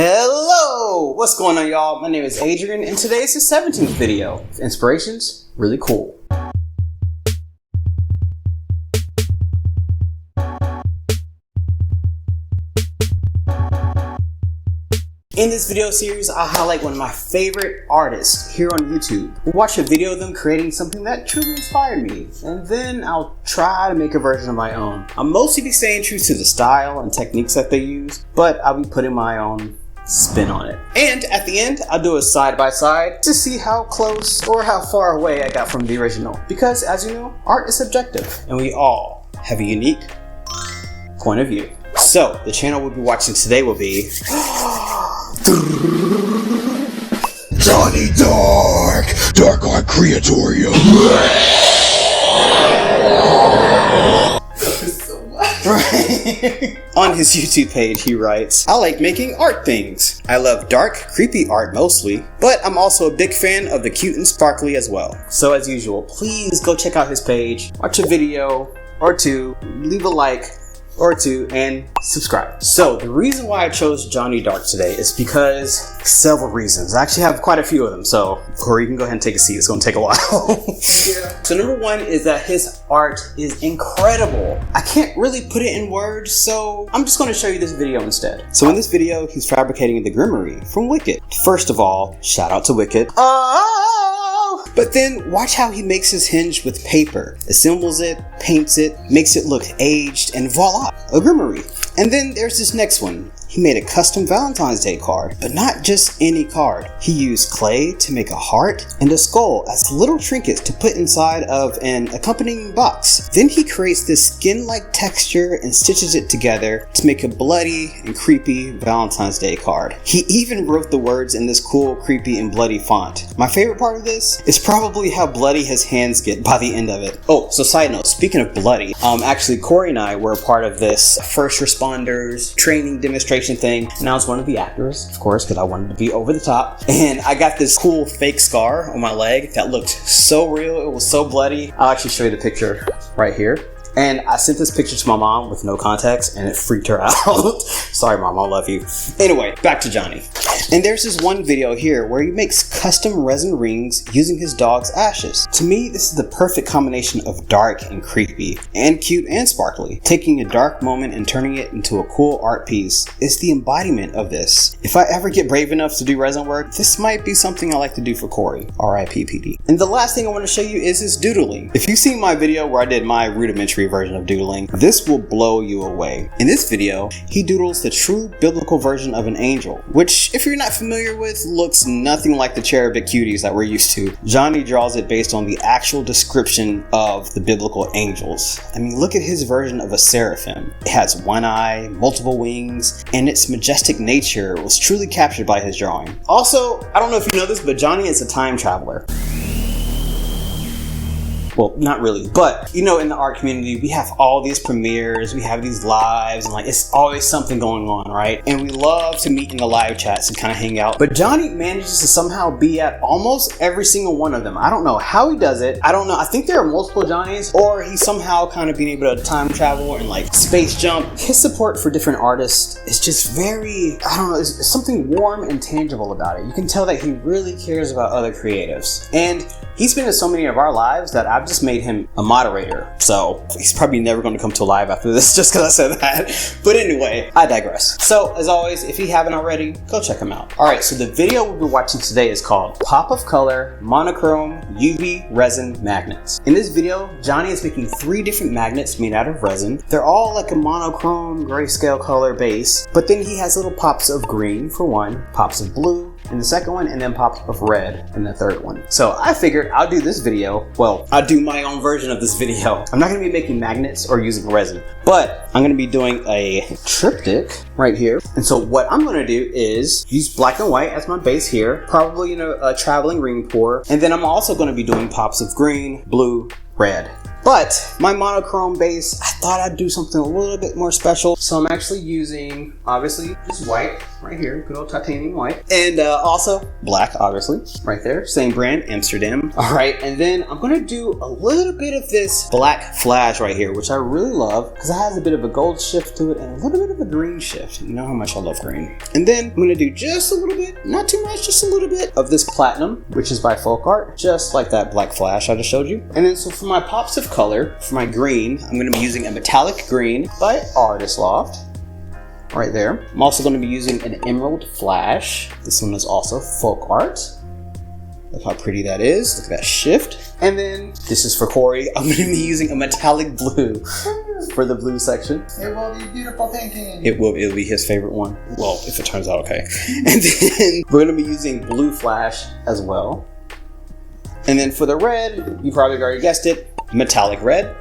Hello! What's going on, y'all? My name is Adrian, and today is the 17th video. Inspirations, really cool. In this video series, I'll highlight one of my favorite artists here on YouTube. We'll watch a video of them creating something that truly inspired me, and then I'll try to make a version of my own. I'll mostly be staying true to the style and techniques that they use, but I'll be putting my own spin on it. And at the end, I'll do a side by side to see how close or how far away I got from the original. Because as you know, art is subjective, and we all have a unique point of view. So the channel we'll be watching today will be Johnny DarkArtCreatorium. On his YouTube page, he writes, I like making art things. I love dark, creepy art mostly, but I'm also a big fan of the cute and sparkly as well. So as usual, please go check out his page, watch a video or two, leave a like or two, and subscribe. So the reason why I chose Johnny Dark today is because several reasons. I actually have quite a few of them, so Corey, you can go ahead and take a seat. It's gonna take a while. Yeah. So number one is that his art is incredible. I can't really put it in words, so I'm just gonna show you this video instead. So in this video, he's fabricating the Grimoire from Wicked. First of all, shout out to Wicked. But then watch how he makes his hinge with paper, assembles it, paints it, makes it look aged, and voila, a Grimoire. And then there's this next one. He made a custom Valentine's Day card, but not just any card. He used clay to make a heart and a skull as little trinkets to put inside of an accompanying box. Then he creates this skin-like texture and stitches it together to make a bloody and creepy Valentine's Day card. He even wrote the words in this cool, creepy, and bloody font. My favorite part of this is probably how bloody his hands get by the end of it. Oh, so side note, speaking of bloody, actually Corey and I were a part of this first responders training demonstration thing, and I was one of the actors, of course, because I wanted to be over the top. And I got this cool fake scar on my leg that looked so real. It was so bloody. I'll actually show you the picture right here. And I sent this picture to my mom with no context, and it freaked her out. Sorry, Mom, I love you. Anyway, back to Johnny. And there's this one video here where he makes custom resin rings using his dog's ashes. To me, this is the perfect combination of dark and creepy, and cute and sparkly. Taking a dark moment and turning it into a cool art piece is the embodiment of this. If I ever get brave enough to do resin work, this might be something I like to do for Corey. R.I.P. PD. And the last thing I want to show you is his doodling. If you've seen my video where I did my rudimentary version of doodling, this will blow you away. In this video, he doodles the true biblical version of an angel, which, if you're not familiar with, looks nothing like the cherubic cuties that we're used to. Johnny draws it based on the actual description of the biblical angels. I mean, look at his version of a seraphim. It has one eye, multiple wings, and its majestic nature was truly captured by his drawing. Also, I don't know if you know this, but Johnny is a time traveler. Well, not really, but you know, in the art community, we have all these premieres, we have these lives, and like it's always something going on, right? And we love to meet in the live chats and kind of hang out. But Johnny manages to somehow be at almost every single one of them. I don't know how he does it. I don't know. I think there are multiple Johnnies, or he's somehow kind of being able to time travel and like space jump. His support for different artists is just very, I don't know, it's something warm and tangible about it. You can tell that he really cares about other creatives. And he's been in so many of our lives that I've just made him a moderator. So he's probably never going to come to a live after this just because I said that. But anyway, I digress. So as always, if you haven't already, go check him out. Alright, so the video we'll be watching today is called Pop of Color Monochrome UV Resin Magnets. In this video, Johnny is making 3 different magnets made out of resin. They're all like a monochrome grayscale color base, but then he has little pops of green for one, pops of blue in the second one, and then pops of red in the third one. So I figured I'll do this video, well, I'll do my own version of this video. I'm not gonna be making magnets or using resin, but I'm gonna be doing a triptych right here. And so what I'm gonna do is use black and white as my base here, probably, you know, a traveling ring pour. And then I'm also gonna be doing pops of green, blue, red. But my monochrome base, I thought I'd do something a little bit more special. So I'm actually using, obviously, just white right here, good old titanium white. And also black, obviously, right there. Same brand, Amsterdam. All right, and then I'm gonna do a little bit of this black flash right here, which I really love because it has a bit of a gold shift to it and a little bit of a green shift. You know how much I love green. And then I'm gonna do just a little bit, not too much, just a little bit of this platinum, which is by FolkArt, just like that black flash I just showed you. And then so for my pops of color, for my green, I'm gonna be using a metallic green by Loft. Right there. I'm also going to be using an emerald flash. This one is also FolkArt. Look how pretty that is. Look at that shift. And then this is for Corey. I'm going to be using a metallic blue for the blue section. It will be a beautiful painting. It'll be his favorite one. Well, if it turns out okay. And then we're going to be using blue flash as well. And then for the red, you probably already guessed it, metallic red.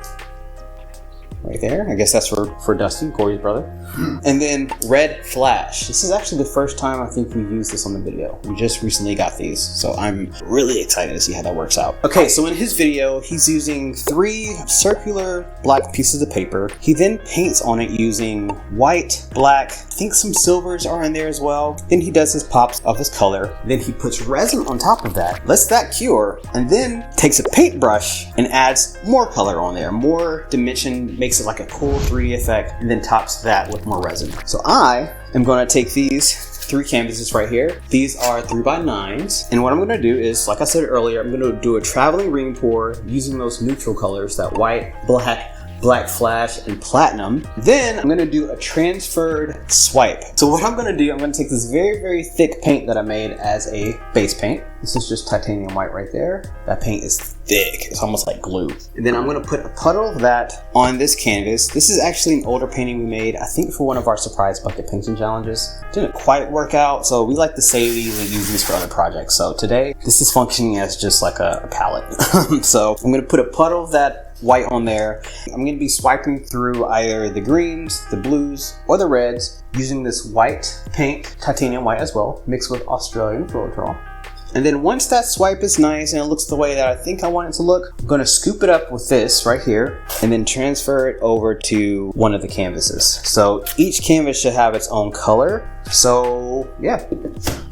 Right there. I guess that's for Dustin, Corey's brother. And then red flash. This is actually the first time I think we used this on the video. We just recently got these, so I'm really excited to see how that works out. Okay, so in his video, he's using 3 circular black pieces of paper. He then paints on it using white, black, I think some silvers are in there as well. Then he does his pops of his color. Then he puts resin on top of that, lets that cure, and then takes a paintbrush and adds more color on there, more dimension, makes it like a cool 3D effect, and then tops that with more resin. So I am going to take these 3 canvases right here. These are 3x9s, and what I'm going to do is, like I said earlier, I'm going to do a traveling ring pour using those neutral colors, that white, black flash, and platinum. Then I'm going to do a transferred swipe. So what I'm going to do, I'm going to take this very, very thick paint that I made as a base paint. This is just titanium white right there. That paint is thick. It's almost like glue. And then I'm going to put a puddle of that on this canvas. This is actually an older painting we made, I think for one of our surprise bucket painting challenges. Didn't quite work out, so we like to save these and use these for other projects. So today, this is functioning as just like a palette. So I'm going to put a puddle of that white on there. I'm going to be swiping through either the greens, the blues, or the reds using this white paint, titanium white as well, mixed with Australian Floetrol. And then once that swipe is nice and it looks the way that I think I want it to look, I'm going to scoop it up with this right here and then transfer it over to one of the canvases. So each canvas should have its own color. So yeah,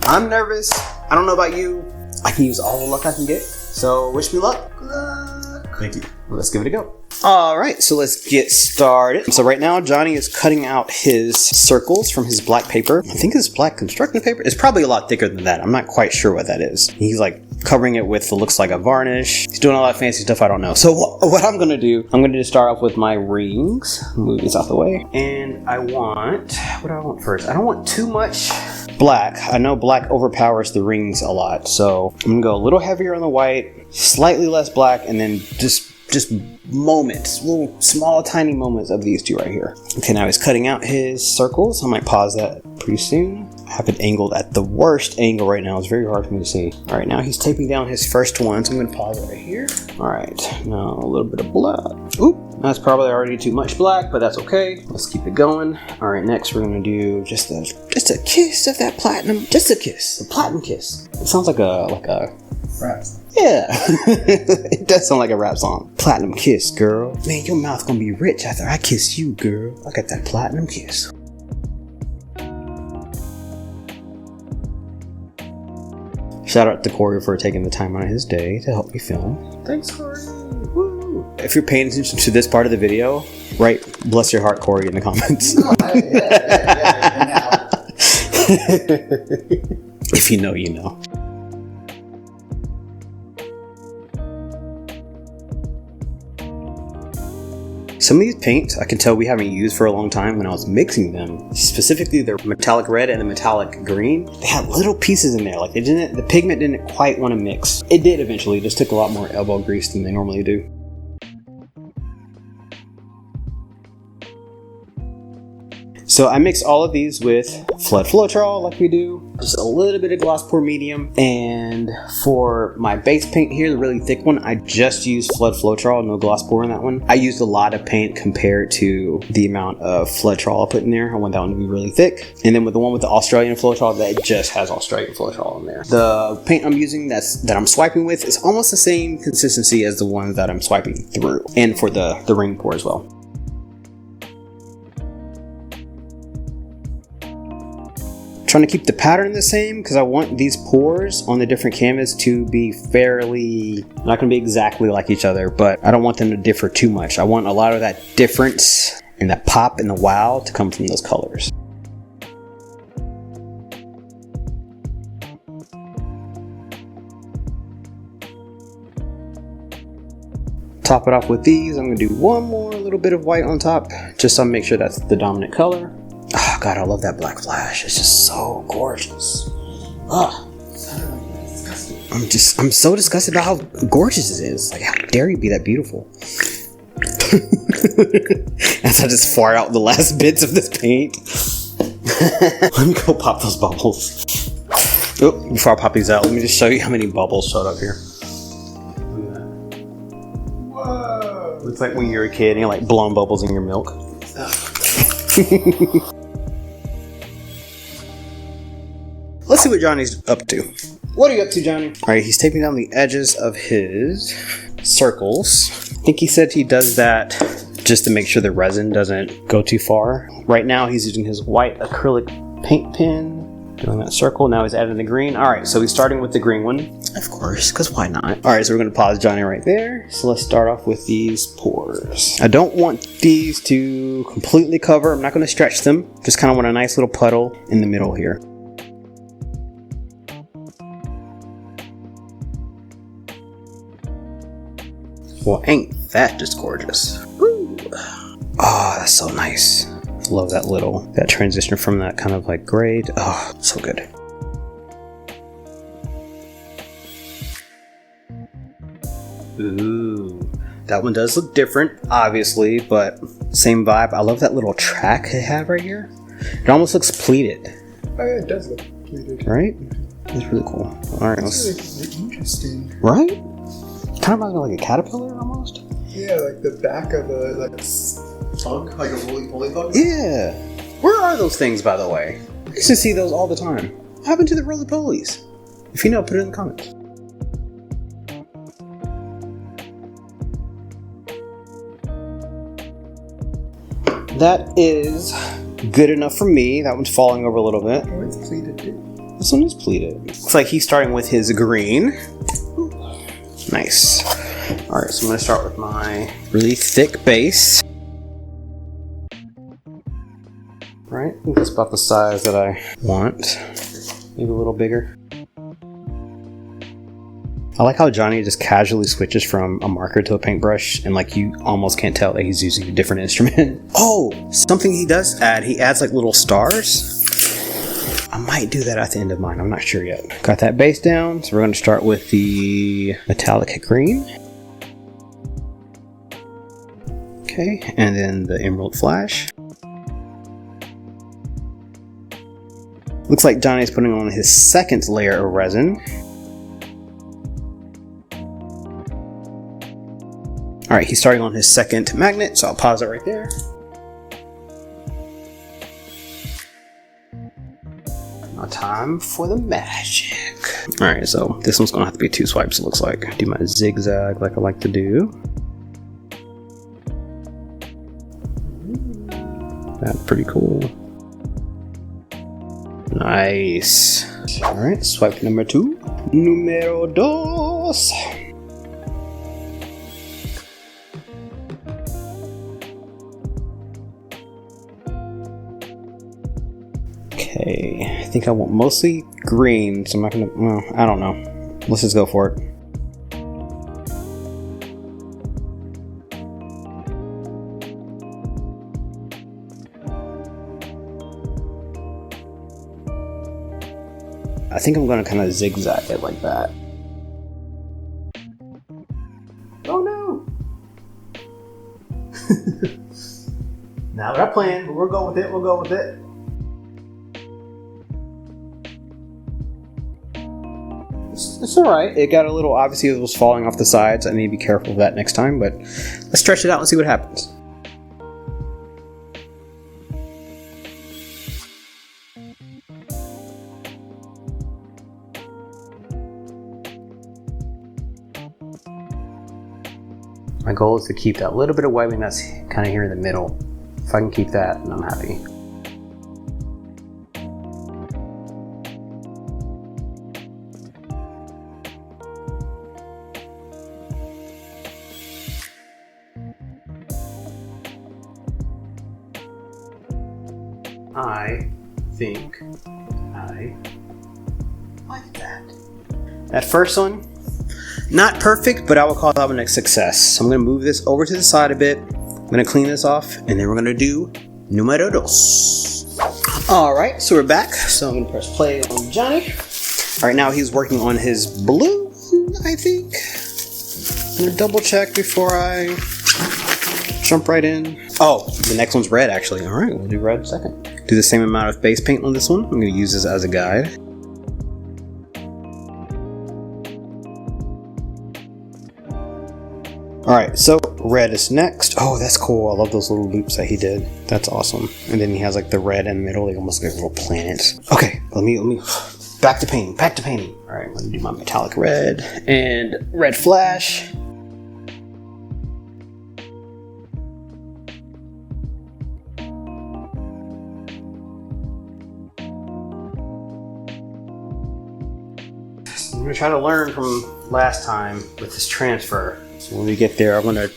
I'm nervous. I don't know about you. I can use all the luck I can get. So wish me luck. Good luck. Thank you. Let's give it a go. All right, so let's get started. So right now, Johnny is cutting out his circles from his black paper. I think it's black construction paper. It's probably a lot thicker than that. I'm not quite sure what that is. He's like covering it with what looks like a varnish. He's doing all that fancy stuff I don't know. So what I'm gonna do, I'm gonna just start off with my rings. Move these out the way. And I want, what do I want first? I don't want too much black. I know black overpowers the rings a lot. So I'm gonna go a little heavier on the white, slightly less black, and then just moments, little small tiny moments of these 2 right here. Okay, now he's cutting out his circles. I might pause that pretty soon. I have it angled at the worst angle right now. It's very hard for me to see. All right, now he's taping down his first one, so I'm gonna pause it right here. All right, now a little bit of black. Oop, that's probably already too much black, but that's okay. Let's keep it going. All right, next we're gonna do just a kiss of that platinum. Just a kiss, a platinum kiss. It sounds like a rap. Yeah, it does sound like a rap song. Platinum kiss, girl. Man, your mouth gonna be rich after I kiss you, girl. I got that platinum kiss. Shout out to Corey for taking the time out of his day to help me film. Thanks, Corey. Woo. If you're paying attention to this part of the video, write "bless your heart, Corey" in the comments. If you know, you know. Some of these paints I can tell we haven't used for a long time. When I was mixing them, specifically the metallic red and the metallic green, they had little pieces in there. Like the pigment didn't quite want to mix. It did eventually, it just took a lot more elbow grease than they normally do. So I mix all of these with Floetrol like we do, just a little bit of gloss pour medium, and for my base paint here, the really thick one, I just used Floetrol, no gloss pour in that one. I used a lot of paint compared to the amount of Floetrol I put in there. I want that one to be really thick. And then with the one with the Australian Floetrol, that just has Australian Floetrol in there. The paint I'm using that I'm swiping with is almost the same consistency as the one that I'm swiping through, and for the ring pour as well. Trying to keep the pattern the same because I want these pours on the different canvas to be fairly, not going to be exactly like each other, but I don't want them to differ too much. I want a lot of that difference and that pop and the wow to come from those colors. Top it off with these. I'm going to do one more little bit of white on top just to make sure that's the dominant color. Oh god, I love that black flash. It's just so gorgeous. Oh. I'm so disgusted about how gorgeous it is. Like, how dare you be that beautiful? As I just fart out the last bits of this paint. Let me go pop those bubbles. Oh, before I pop these out, let me just show you how many bubbles showed up here. Whoa! Looks like when you're a kid and you're like blowing bubbles in your milk. Let's see what Johnny's up to. What are you up to, Johnny? All right, he's taping down the edges of his circles. I think he said he does that just to make sure the resin doesn't go too far. Right now, he's using his white acrylic paint pen, doing that circle. Now he's adding the green. All right, so he's starting with the green one. Of course, because why not? All right, so we're going to pause Johnny right there. So let's start off with these pours. I don't want these to completely cover. I'm not going to stretch them. Just kind of want a nice little puddle in the middle here. Well, ain't that just gorgeous? Woo. Oh, that's so nice. Love that transition from that kind of like gray to, oh, so good. Ooh, that one does look different, obviously, but same vibe. I love that little track they have right here. It almost looks pleated. Oh yeah, it does look pleated. Right? It's really cool. All right, That's really interesting. Right? Kind of reminds me of like a caterpillar almost. Yeah, like the back of a bug, like a woolly bug. Yeah. Where are those things, by the way? I used to see those all the time. What happened to the roly-polies? If you know, put it in the comments. That is good enough for me. That one's falling over a little bit. Oh, it's pleated too. This one is pleated. Looks like he's starting with his green. Nice. Alright, so I'm going to start with my really thick base. Right, I think that's about the size that I want. Maybe a little bigger. I like how Johnny just casually switches from a marker to a paintbrush, and like you almost can't tell that he's using a different instrument. Oh, something he does add, he adds like little stars. I might do that at the end of mine, I'm not sure yet. Got that base down, so we're going to start with the metallic green. Okay, and then the emerald flash. Looks like Johnny's putting on his second layer of resin. Alright, he's starting on his second magnet, so I'll pause it right there. Now time for the magic. Alright, so this one's gonna have to be 2 swipes, it looks like. Do my zigzag like I like to do. That's pretty cool. Nice. Alright, swipe number 2. Numero dos. Okay, I think I want mostly green, so I'm not gonna, well, I don't know. Let's just go for it. I think I'm gonna kind of zigzag it like that. Oh no! Nah, Not what I planned, but we'll go with it. We'll go with it. It's alright. It got a little, obviously it was falling off the sides. I need to be careful of that next time, but let's stretch it out and see what happens. My goal is to keep that little bit of webbing that's kind of here in the middle. If I can keep that, then I'm happy. I think I like that. That first one, not perfect, but I would call that one a success. So I'm going to move this over to the side a bit. I'm going to clean this off, and then we're going to do numero dos. Alright, so we're back. So I'm going to press play on Johnny. Alright, now he's working on his blue, I think. I'm going to double check before I jump right in. Oh, the next one's red, actually. Alright, we'll do red second. Do the same amount of base paint on this one. I'm going to use this as a guide. Alright, so red is next. Oh, that's cool. I love those little loops that he did. That's awesome. And then he has like the red in the middle, like almost like a little planet. Okay, let me back to painting. Alright, I'm gonna do my metallic red and red flash. I'm gonna try to learn from last time with this transfer. So when we get there, I'm gonna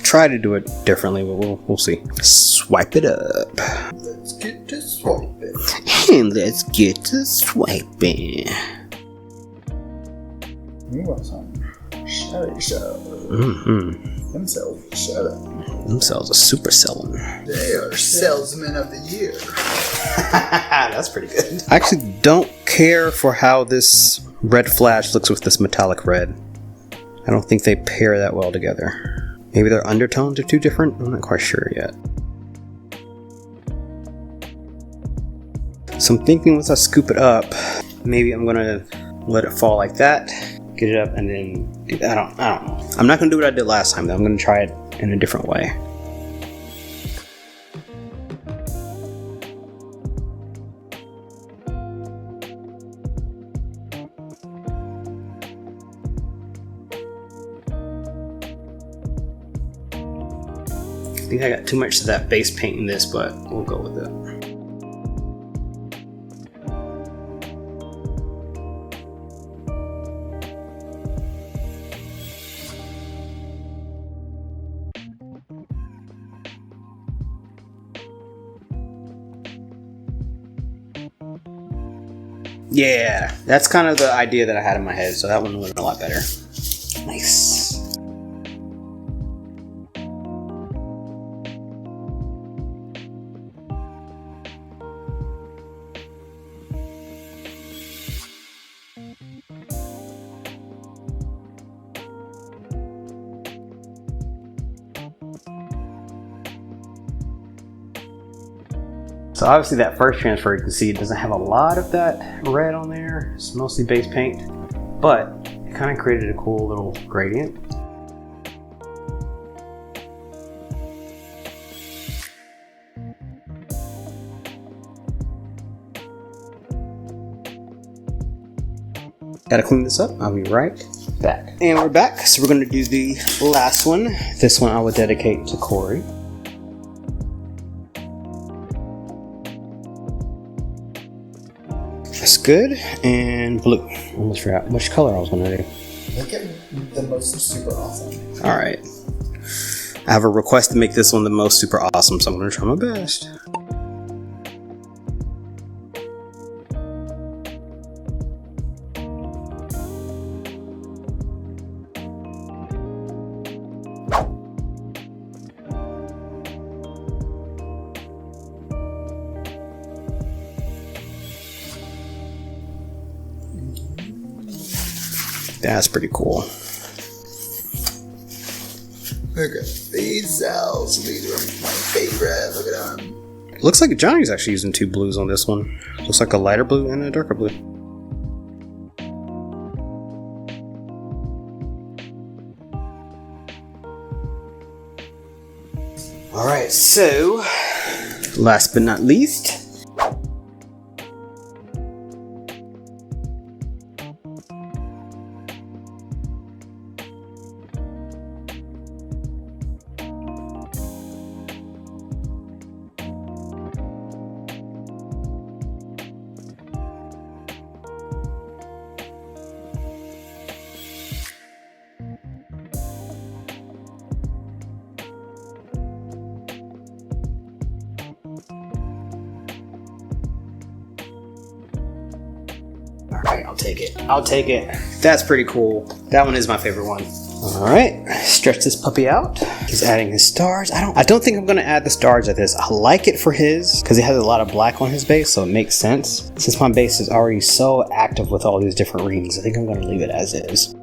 try to do it differently, but we'll see. Swipe it up. Let's get to swiping. And let's get to swiping. You want some? Show. Mm-hmm. Themselves are super selling. They are salesmen of the year. That's pretty good. I actually don't care for how this red flash looks with this metallic red. I don't think they pair that well together. Maybe their undertones are too different? I'm not quite sure yet. So I'm thinking once I scoop it up, maybe I'm gonna let it fall like that, get it up, and then do that. I don't know. I'm not gonna do what I did last time though. I'm gonna try it in a different way. I think I got too much of that base paint in this, but we'll go with it. Yeah, that's kind of the idea that I had in my head, so that one went a lot better. Nice. So obviously that first transfer, you can see it doesn't have a lot of that red on there. It's mostly base paint, but it kind of created a cool little gradient. Gotta clean this up. I'll be right back. And we're back. So we're gonna do the last one. This one I would dedicate to Corey. That's good. And blue. Almost forgot which color I was gonna do. Look at the most super awesome. Alright. I have a request to make this one the most super awesome, so I'm gonna try my best. That's pretty cool. Look at these cells. These are my favorite. Look at them. Looks like Johnny's actually using two blues on this one. Looks like a lighter blue and a darker blue. Alright, so last but not least, alright, I'll take it. I'll take it. That's pretty cool. That one is my favorite one. Alright, stretch this puppy out. He's adding his stars. I don't think I'm gonna add the stars at this. I like it for his, because he has a lot of black on his base, so it makes sense. Since my base is already so active with all these different rings, I think I'm gonna leave it as is.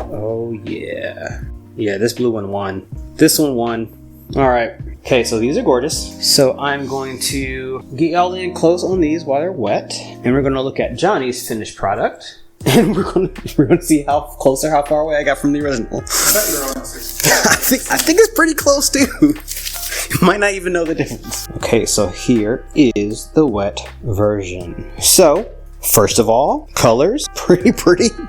Oh yeah. Yeah, this blue one won. This one won. Alright. Okay, so these are gorgeous. So I'm going to get y'all in close on these while they're wet. And we're gonna look at Johnny's finished product. And we're gonna see how close or how far away I got from the original. I think it's pretty close too. You might not even know the difference. Okay, so here is the wet version. So first of all, colors, pretty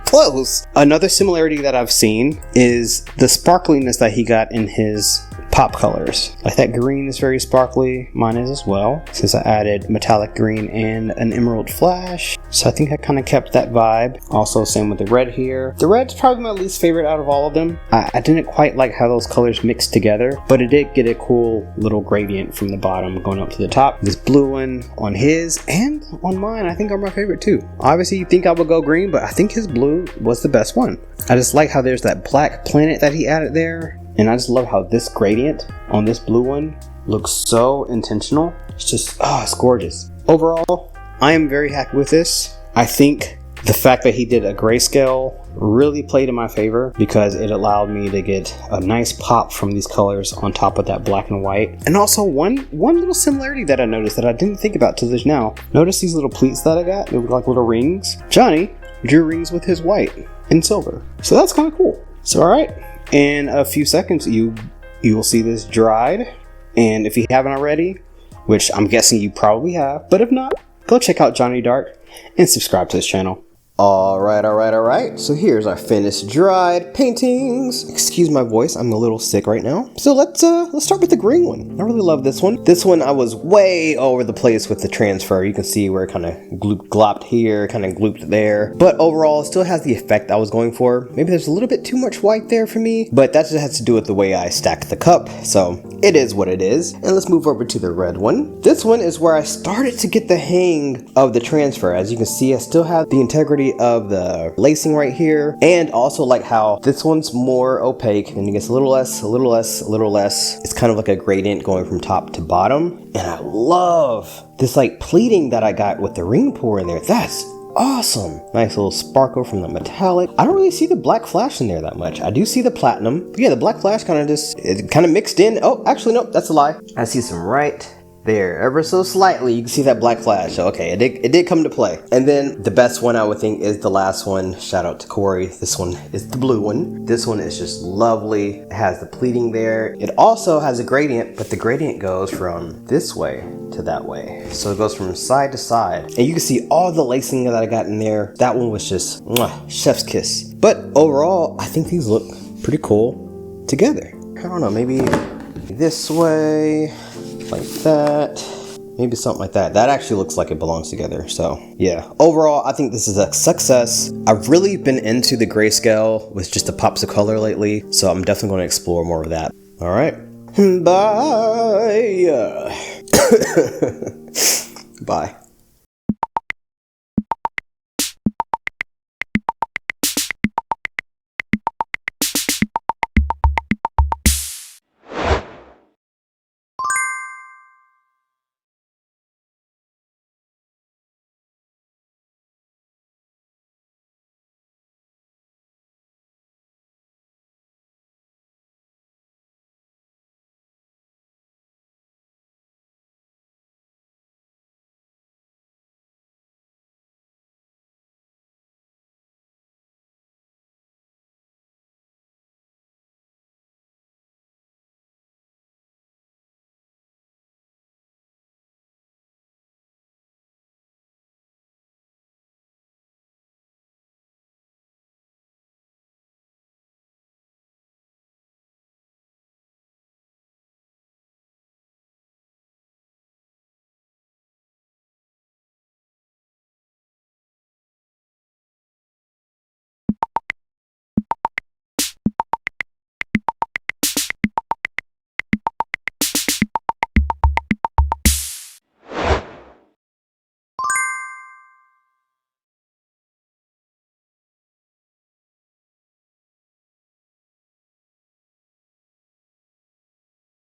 close. Another similarity that I've seen is the sparkliness that he got in his pop colors. Like that green is very sparkly, mine is as well, since I added metallic green and an emerald flash. So I think I kind of kept that vibe. Also same with the red here. The red's probably my least favorite out of all of them. I didn't quite like how those colors mixed together, but it did get a cool little gradient from the bottom going up to the top. This blue one on his and on mine I think are my favorite too. Obviously you think I would go green, but I think his blue was the best one. I just like how there's that black planet that he added there. And I just love how this gradient on this blue one looks so intentional. It's just, oh, it's gorgeous. Overall, I am very happy with this. I think the fact that he did a grayscale really played in my favor because it allowed me to get a nice pop from these colors on top of that black and white. And also one little similarity that I noticed that I didn't think about till just now. Notice these little pleats that I got? They look like little rings. Johnny drew rings with his white and silver. So that's kind of cool. So all right. In a few seconds, you will see this dried. And if you haven't already, which I'm guessing you probably have, but if not, go check out Johnny Dark and subscribe to his channel. Alright. So here's our finished dried paintings. Excuse my voice, I'm a little sick right now. So let's start with the green one. I really love this one. This one I was way over the place with the transfer. You can see where it kind of glopped here, kind of glooped there. But overall, it still has the effect I was going for. Maybe there's a little bit too much white there for me, but that just has to do with the way I stacked the cup. So it is what it is. And let's move over to the red one. This one is where I started to get the hang of the transfer. As you can see, I still have the integrity of the lacing right here, and also like how this one's more opaque and it gets a little less. It's kind of like a gradient going from top to bottom, and I love this like pleating that I got with the ring pour in there. That's awesome. Nice little sparkle from the metallic. I don't really see the black flash in there that much. I do see the platinum, but yeah, the black flash kind of mixed in. Oh, actually no, that's a lie. I see some right there, ever so slightly, you can see that black flash. Okay, it did come to play. And then the best one I would think is the last one. Shout out to Corey. This one is the blue one. This one is just lovely. It has the pleating there. It also has a gradient, but the gradient goes from this way to that way. So it goes from side to side. And you can see all the lacing that I got in there. That one was just chef's kiss. But overall, I think these look pretty cool together. I don't know, maybe this way, like that, maybe something like that. That actually looks like it belongs together. So yeah, overall I think this is a success. I've really been into the grayscale with just the pops of color lately, so I'm definitely going to explore more of that. All right, Bye. Bye.